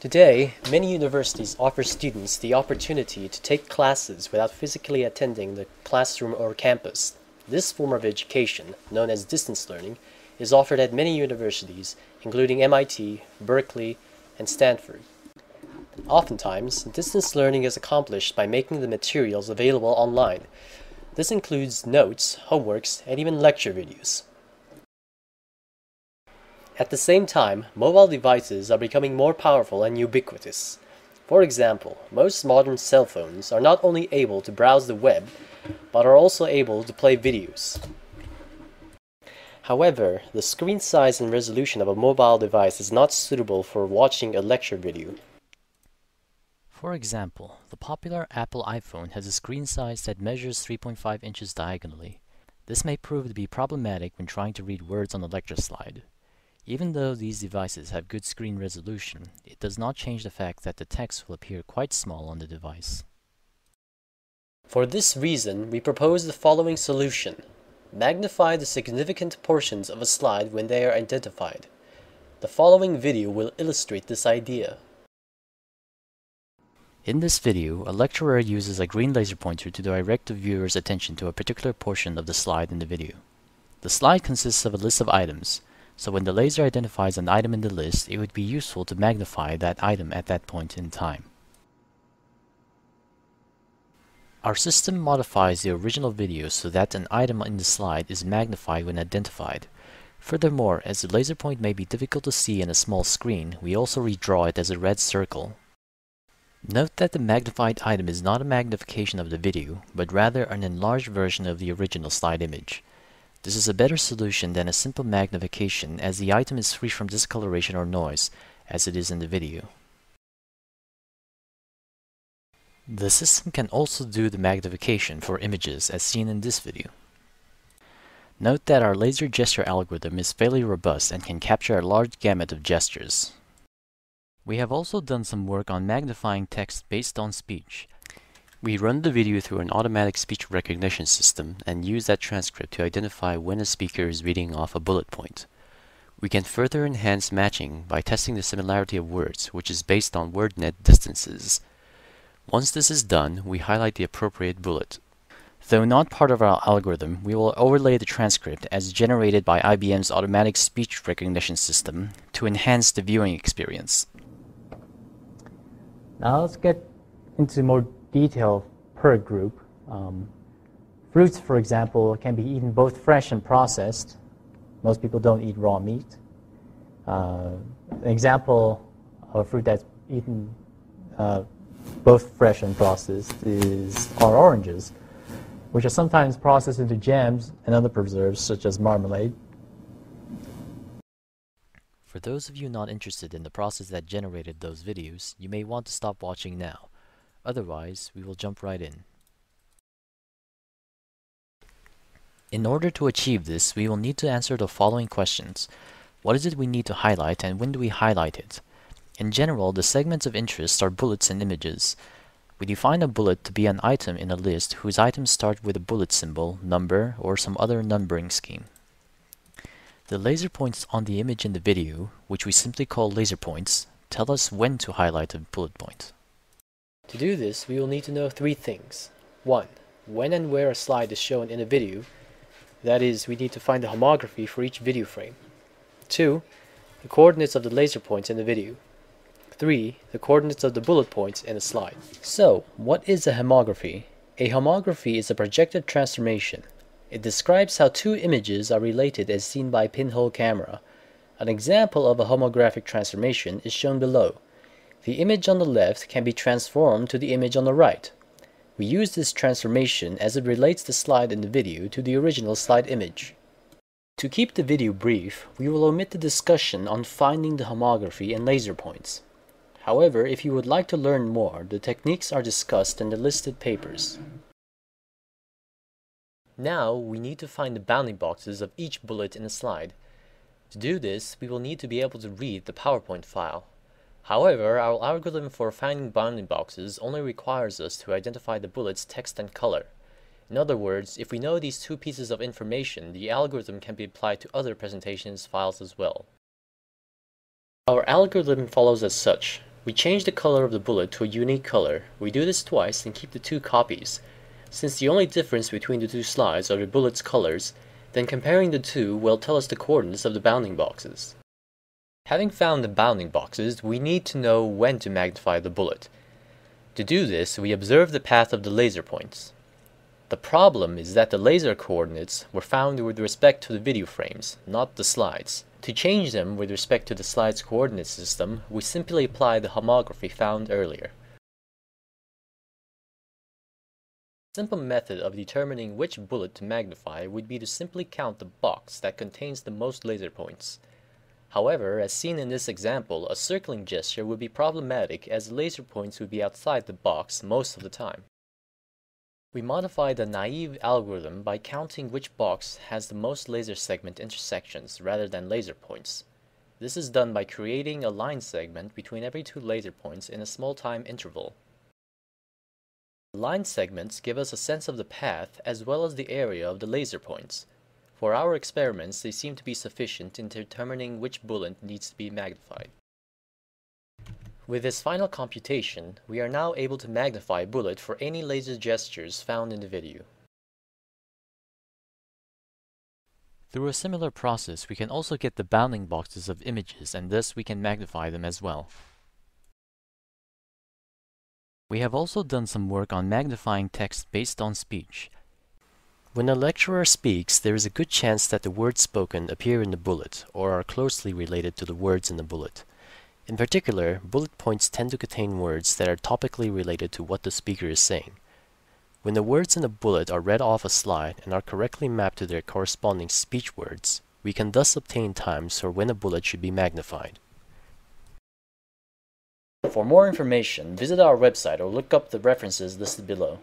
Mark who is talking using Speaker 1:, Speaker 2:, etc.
Speaker 1: Today, many universities offer students the opportunity to take classes without physically attending the classroom or campus. This form of education, known as distance learning, is offered at many universities, including MIT, Berkeley, and Stanford. Oftentimes, distance learning is accomplished by making the materials available online. This includes notes, homeworks, and even lecture videos. At the same time, mobile devices are becoming more powerful and ubiquitous. For example, most modern cell phones are not only able to browse the web, but are also able to play videos. However, the screen size and resolution of a mobile device is not suitable for watching a lecture video.
Speaker 2: For example, the popular Apple iPhone has a screen size that measures 3.5 inches diagonally. This may prove to be problematic when trying to read words on a lecture slide. Even though these devices have good screen resolution, it does not change the fact that the text will appear quite small on the device.
Speaker 1: For this reason, we propose the following solution. Magnify the significant portions of a slide when they are identified. The following video will illustrate this idea.
Speaker 2: In this video, a lecturer uses a green laser pointer to direct the viewer's attention to a particular portion of the slide in the video. The slide consists of a list of items, so when the laser identifies an item in the list, it would be useful to magnify that item at that point in time. Our system modifies the original video so that an item in the slide is magnified when identified. Furthermore, as the laser point may be difficult to see in a small screen, we also redraw it as a red circle. Note that the magnified item is not a magnification of the video, but rather an enlarged version of the original slide image. This is a better solution than a simple magnification, as the item is free from discoloration or noise, as it is in the video. The system can also do the magnification for images as seen in this video. Note that our laser gesture algorithm is fairly robust and can capture a large gamut of gestures. We have also done some work on magnifying text based on speech. We run the video through an automatic speech recognition system and use that transcript to identify when a speaker is reading off a bullet point. We can further enhance matching by testing the similarity of words, which is based on WordNet distances. Once this is done, we highlight the appropriate bullet. Though not part of our algorithm, we will overlay the transcript as generated by IBM's automatic speech recognition system to enhance the viewing experience.
Speaker 3: Now let's get into more detail per group. Fruits, for example, can be eaten both fresh and processed. Most people don't eat raw meat. An example of a fruit that's eaten both fresh and processed are oranges, which are sometimes processed into jams and other preserves, such as marmalade.
Speaker 2: For those of you not interested in the process that generated those videos, you may want to stop watching now. Otherwise, we will jump right in. In order to achieve this, we will need to answer the following questions. What is it we need to highlight, and when do we highlight it? In general, the segments of interest are bullets and images. We define a bullet to be an item in a list whose items start with a bullet symbol, number, or some other numbering scheme. The laser points on the image in the video, which we simply call laser points, tell us when to highlight a bullet point.
Speaker 1: To do this, we will need to know three things. 1. When and where a slide is shown in a video. That is, we need to find the homography for each video frame. 2. The coordinates of the laser points in the video. 3. The coordinates of the bullet points in a slide. So, what is a homography? A homography is a projective transformation. It describes how two images are related as seen by a pinhole camera. An example of a homographic transformation is shown below. The image on the left can be transformed to the image on the right. We use this transformation as it relates the slide in the video to the original slide image. To keep the video brief, we will omit the discussion on finding the homography and laser points. However, if you would like to learn more, the techniques are discussed in the listed papers. Now, we need to find the bounding boxes of each bullet in a slide. To do this, we will need to be able to read the PowerPoint file. However, our algorithm for finding bounding boxes only requires us to identify the bullet's text and color. In other words, if we know these two pieces of information, the algorithm can be applied to other presentations files as well. Our algorithm follows as such. We change the color of the bullet to a unique color. We do this twice and keep the two copies. Since the only difference between the two slides are the bullet's colors, then comparing the two will tell us the coordinates of the bounding boxes. Having found the bounding boxes, we need to know when to magnify the bullet. To do this, we observe the path of the laser points. The problem is that the laser coordinates were found with respect to the video frames, not the slides. To change them with respect to the slide's coordinate system, we simply apply the homography found earlier. A simple method of determining which bullet to magnify would be to simply count the box that contains the most laser points. However, as seen in this example, a circling gesture would be problematic as the laser points would be outside the box most of the time. We modify the naive algorithm by counting which box has the most laser segment intersections rather than laser points. This is done by creating a line segment between every two laser points in a small time interval. Line segments give us a sense of the path as well as the area of the laser points. For our experiments, they seem to be sufficient in determining which bullet needs to be magnified. With this final computation, we are now able to magnify a bullet for any laser gestures found in the video.
Speaker 2: Through a similar process, we can also get the bounding boxes of images, and thus we can magnify them as well. We have also done some work on magnifying text based on speech. When a lecturer speaks, there is a good chance that the words spoken appear in the bullet, or are closely related to the words in the bullet. In particular, bullet points tend to contain words that are topically related to what the speaker is saying. When the words in a bullet are read off a slide and are correctly mapped to their corresponding speech words, we can thus obtain times for when a bullet should be magnified.
Speaker 1: For more information, visit our website or look up the references listed below.